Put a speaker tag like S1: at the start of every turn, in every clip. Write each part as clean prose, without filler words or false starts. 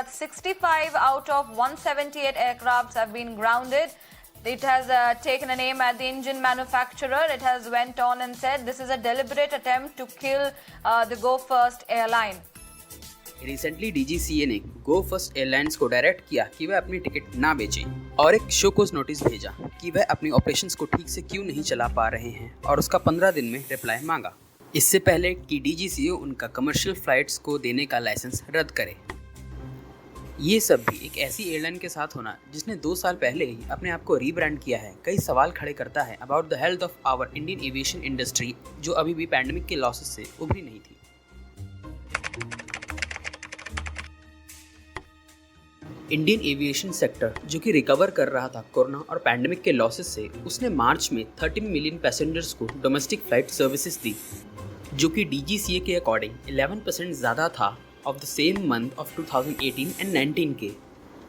S1: that 65 out of 178 aircrafts have been grounded. It has taken an aim at the engine manufacturer. It has went on and said this is a deliberate attempt to kill the Go First airline.
S2: Recently DGCA ने गो first airlines को direct किया कि वह अपनी ticket ना बेचें और एक शो कोज नोटिस भेजा कि वह अपनी ऑपरेशंस को ठीक से क्यों नहीं चला पा रहे हैं और उसका 15 दिन में रिप्लाई मांगा, इससे पहले कि DGCA उनका कमर्शियल फ्लाइट्स को देने का लाइसेंस रद्द करे। ये सब भी एक ऐसी एयरलाइन के साथ होना जिसने 2 साल पहले ही अपने आप को रीब्रांड किया है, कई सवाल खड़े करता है about the health of our Indian aviation industry, जो अभी भी पैंडेमिक के लॉसेस से उभरी नहीं थी। इंडियन एविएशन सेक्टर जो कि रिकवर कर रहा था कोरोना और पैंडेमिक के लॉसेस से, उसने मार्च में 13 मिलियन पैसेंजर्स को डोमेस्टिक फ्लाइट सर्विसेज दी, जो कि DGCA के अकॉर्डिंग 11% ज़्यादा था of the same month of 2018 and 19 के।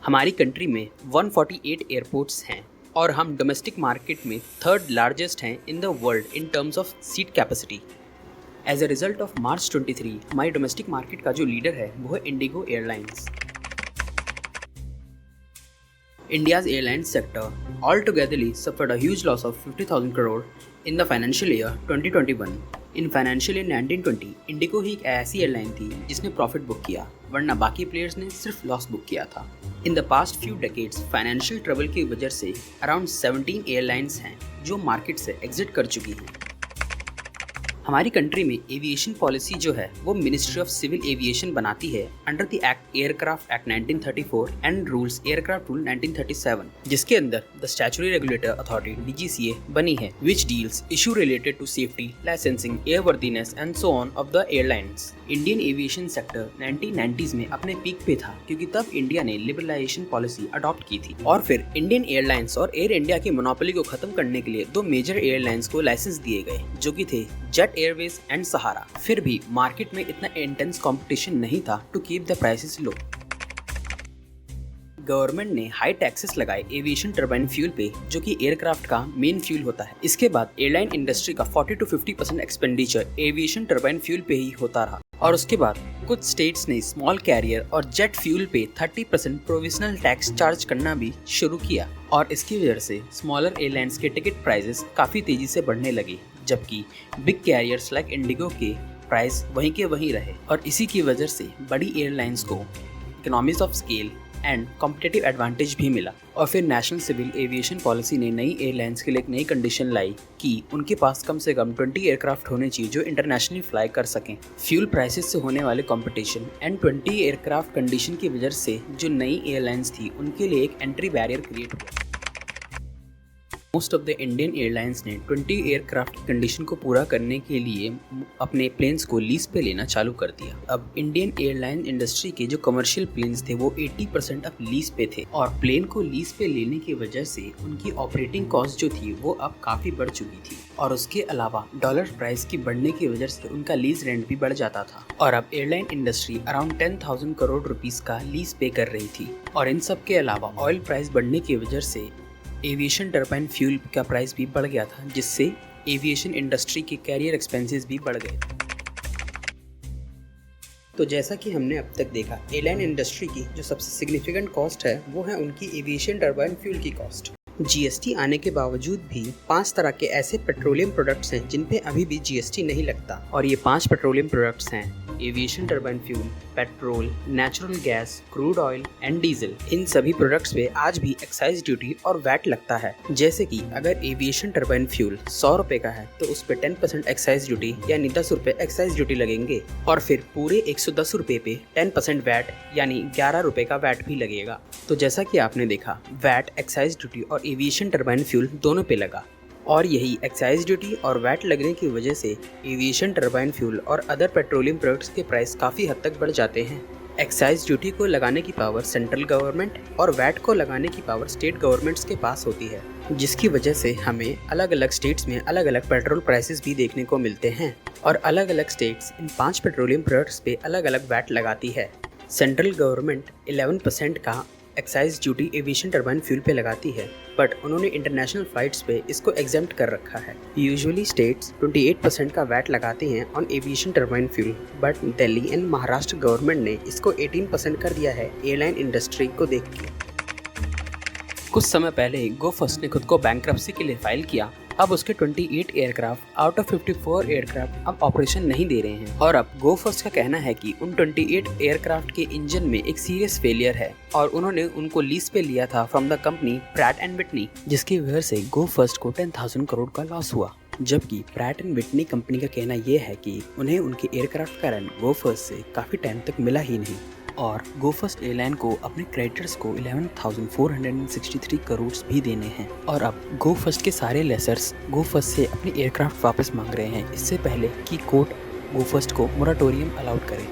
S2: हमारी कंट्री में 148 एयरपोर्ट्स हैं और हम डोमेस्टिक मार्केट में 3rd लार्जेस्ट हैं in the world in terms of seat capacity. As a result of March 23 हमारी डोमेस्टिक मार्केट का जो लीडर है वो है Indigo airlines. India's airline sector altogether suffered a huge loss of 50,000 crore in the financial year 2021. In financial year 1920, Indigo ही एक ऐसी airline थी जिसने प्रॉफिट बुक किया, वरना बाकी प्लेयर्स ने सिर्फ लॉस बुक किया था। In the past few decades financial trouble की वजह से अराउंड 17 एयरलाइंस हैं जो मार्केट से एग्जिट कर चुकी हैं। हमारी कंट्री में एविएशन पॉलिसी जो है वो मिनिस्ट्री ऑफ सिविल एविएशन बनाती है under the act aircraft act 1934 and rules aircraft rule 1937, जिसके अंदर the statutory regulator authority DGCA बनी है, which deals issue related to safety, licensing, airworthiness and so on of the airlines. Indian aviation sector 1990s में अपने peak पे था क्योंकि तब इंडिया ने लिबरलाइजेशन पॉलिसी अडॉप्ट की थी और फिर इंडियन एयरलाइंस और एयर इंडिया की मोनोपोली को खत्म करने के लिए 2 मेजर एयरलाइंस को लाइसेंस दिए गए, जो कि थे जेट एयरवेज एंड सहारा। फिर भी मार्केट में इतना इंटेंस कंपटीशन नहीं था to keep the prices low. Government ने हाई टैक्सेस लगाए एविएशन टर्बाइन फ्यूल पे, जो कि एयरक्राफ्ट का मेन फ्यूल होता है। इसके बाद एयरलाइन इंडस्ट्री का 40 to 50% expenditure aviation turbine fuel पे ही होता रहा और उसके बाद कुछ स्टेट्स ने स्मॉल कैरियर और जेट फ्यूल पे 30% प्रोविजनल टैक्स चार्ज करना भी शुरू किया और इसकी वजह से स्मॉलर एयरलाइंस के टिकट प्राइसेस काफ़ी तेजी से बढ़ने लगे, जबकि बिग कैरियर्स लाइक इंडिगो के प्राइस वहीं के वहीं रहे और इसी की वजह से बड़ी एयरलाइंस को economies of scale and competitive advantage भी मिला। और फिर नेशनल सिविल एविएशन पॉलिसी ने नई एयरलाइंस के लिए एक नई कंडीशन लाई कि उनके पास कम से कम 20 एयरक्राफ्ट होने चाहिए जो इंटरनेशनली फ्लाई कर सकें। फ्यूल प्राइसेस से होने वाले कंपटीशन एंड 20 एयरक्राफ्ट कंडीशन की वजह से जो नई एयरलाइंस थी उनके लिए एक एंट्री बैरियर क्रिएट हुआ। Most of the Indian airlines ने 20 एयरक्राफ्ट की कंडीशन को पूरा करने के लिए अपने प्लेन्स को लीज पे लेना चालू कर दिया। अब इंडियन एयरलाइन इंडस्ट्री के जो कमर्शियल प्लेन्स थे वो 80% अब लीज पे थे और प्लेन को लीज पे लेने की वजह से उनकी ऑपरेटिंग कॉस्ट जो थी वो अब काफ़ी बढ़ चुकी थी और उसके अलावा डॉलर प्राइस की बढ़ने की वजह से उनका लीज रेंट भी बढ़ जाता था और अब airline industry around 10,000 crore rupees का लीज पे कर रही थी। और इन सब के अलावा ऑयल प्राइस बढ़ने की वजह से एविएशन टर्बाइन फ्यूल का प्राइस भी बढ़ गया था, जिससे एविएशन इंडस्ट्री के कैरियर एक्सपेंसेस भी बढ़ गए। तो जैसा कि हमने अब तक देखा, एयरलाइन इंडस्ट्री की जो सबसे सिग्निफिकेंट कॉस्ट है वो है उनकी एविएशन टर्बाइन फ्यूल की कॉस्ट। GST आने के बावजूद भी 5 तरह के ऐसे पेट्रोलियम प्रोडक्ट्स हैं जिन पे अभी भी GST नहीं लगता और ये 5 पेट्रोलियम प्रोडक्ट्स हैं aviation turbine fuel, petrol, natural gas, crude oil and diesel. इन सभी प्रोडक्ट्स पे आज भी एक्साइज ड्यूटी और वैट लगता है। जैसे कि अगर एविएशन टर्बाइन फ्यूल 100 रुपए का है तो उस पे 10% एक्साइज ड्यूटी यानी 10 रुपए एक्साइज ड्यूटी लगेंगे और फिर पूरे 110 रुपए पे 10% वैट यानी 11 रुपए का वैट भी लगेगा। तो जैसा कि आपने देखा, वैट, एक्साइज ड्यूटी और एविएशन टर्बाइन फ्यूल दोनों पे लगा और यही एक्साइज ड्यूटी और वैट लगने की वजह से एविएशन टर्बाइन फ्यूल और अदर पेट्रोलियम प्रोडक्ट्स के प्राइस काफ़ी हद तक बढ़ जाते हैं। एक्साइज ड्यूटी को लगाने की पावर सेंट्रल गवर्नमेंट और वैट को लगाने की पावर स्टेट गवर्नमेंट्स के पास होती है, जिसकी वजह से हमें अलग अलग स्टेट्स में अलग अलग पेट्रोल प्राइसेस भी देखने को मिलते हैं और अलग अलग स्टेट्स इन 5 पेट्रोलियम प्रोडक्ट्स पे अलग अलग वैट लगाती है। सेंट्रल गवर्नमेंट 11% का excise duty aviation turbine fuel पे लगाती है, बट उन्होंने इंटरनेशनल फ्लाइट्स पे इसको एग्जेम्प्ट कर रखा है। यूजुअली स्टेट्स 28% का वैट लगाते हैं on aviation turbine fuel, but Delhi and Maharashtra government ने इसको 18% कर दिया है एयरलाइन इंडस्ट्री को देख के। कुछ समय पहले गोफर्स्ट ने खुद को बैंक्रप्सी के लिए फाइल किया। अब उसके 28 एयरक्राफ्ट आउट ऑफ 54 एयरक्राफ्ट अब ऑपरेशन नहीं दे रहे हैं और अब गोफर्स्ट का कहना है कि उन 28 एयरक्राफ्ट के इंजन में एक सीरियस फेलियर है और उन्होंने उनको लीज पे लिया था from the company Pratt and Whitney, जिसकी वजह से गोफर्स्ट को 10,000 करोड़ का लॉस हुआ। जबकि प्रैट एंड विटनी कंपनी का कहना यह है कि उन्हें उनके एयरक्राफ्ट का रन गोफर्स्ट से काफी टाइम तक मिला ही नहीं और गोफर्स्ट एयरलाइन को अपने क्रेडिटर्स को 11,463 करोड़ भी देने हैं। और अब गोफर्स्ट के सारे लेसर्स गोफर्स्ट से अपने एयरक्राफ्ट वापस मांग रहे हैं, इससे पहले कि कोर्ट गोफर्स्ट को मोराटोरियम अलाउड करे।